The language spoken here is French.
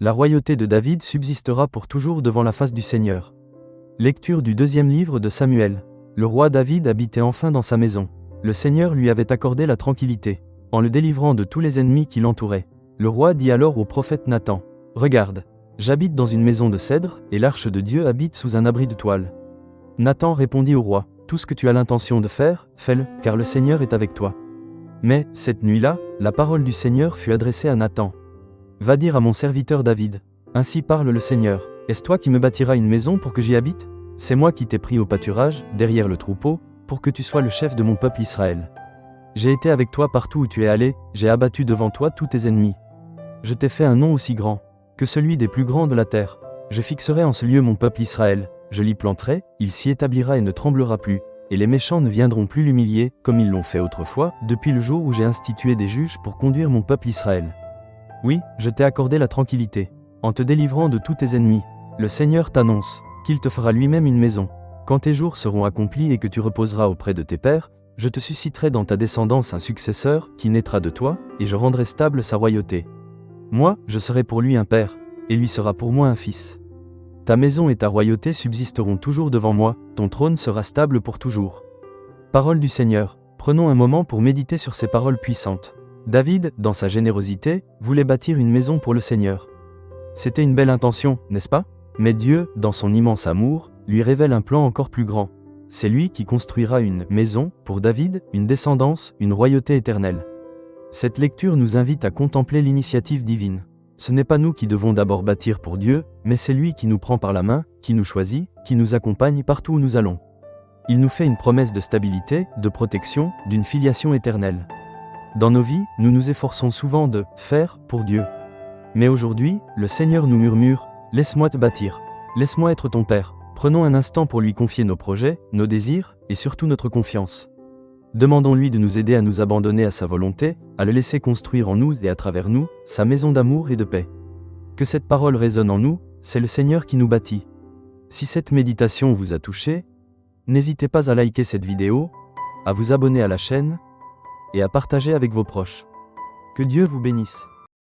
La royauté de David subsistera pour toujours devant la face du Seigneur. Lecture du deuxième livre de Samuel. Le roi David habitait enfin dans sa maison. Le Seigneur lui avait accordé la tranquillité, en le délivrant de tous les ennemis qui l'entouraient. Le roi dit alors au prophète Nathan, « Regarde, j'habite dans une maison de cèdre, et l'arche de Dieu habite sous un abri de toile. » Nathan répondit au roi, « Tout ce que tu as l'intention de faire, fais-le, car le Seigneur est avec toi. » Mais, cette nuit-là, la parole du Seigneur fut adressée à Nathan. « Va dire à mon serviteur David, ainsi parle le Seigneur, est-ce toi qui me bâtiras une maison pour que j'y habite ? C'est moi qui t'ai pris au pâturage, derrière le troupeau, pour que tu sois le chef de mon peuple Israël. J'ai été avec toi partout où tu es allé, j'ai abattu devant toi tous tes ennemis. Je t'ai fait un nom aussi grand que celui des plus grands de la terre. Je fixerai en ce lieu mon peuple Israël, je l'y planterai, il s'y établira et ne tremblera plus, et les méchants ne viendront plus l'humilier, comme ils l'ont fait autrefois, depuis le jour où j'ai institué des juges pour conduire mon peuple Israël. Oui, je t'ai accordé la tranquillité, en te délivrant de tous tes ennemis. Le Seigneur t'annonce qu'il te fera lui-même une maison. Quand tes jours seront accomplis et que tu reposeras auprès de tes pères, je te susciterai dans ta descendance un successeur qui naîtra de toi, et je rendrai stable sa royauté. Moi, je serai pour lui un père, et lui sera pour moi un fils. Ta maison et ta royauté subsisteront toujours devant moi, ton trône sera stable pour toujours. Parole du Seigneur. Prenons un moment pour méditer sur ces paroles puissantes. David, dans sa générosité, voulait bâtir une maison pour le Seigneur. C'était une belle intention, n'est-ce pas ? Mais Dieu, dans son immense amour, lui révèle un plan encore plus grand. C'est lui qui construira une maison, pour David, une descendance, une royauté éternelle. Cette lecture nous invite à contempler l'initiative divine. Ce n'est pas nous qui devons d'abord bâtir pour Dieu, mais c'est lui qui nous prend par la main, qui nous choisit, qui nous accompagne partout où nous allons. Il nous fait une promesse de stabilité, de protection, d'une filiation éternelle. Dans nos vies, nous nous efforçons souvent de « faire » pour Dieu. Mais aujourd'hui, le Seigneur nous murmure « Laisse-moi te bâtir, laisse-moi être ton Père ». Prenons un instant pour lui confier nos projets, nos désirs, et surtout notre confiance. Demandons-lui de nous aider à nous abandonner à sa volonté, à le laisser construire en nous et à travers nous, sa maison d'amour et de paix. Que cette parole résonne en nous, c'est le Seigneur qui nous bâtit. Si cette méditation vous a touché, n'hésitez pas à liker cette vidéo, à vous abonner à la chaîne, et à partager avec vos proches. Que Dieu vous bénisse.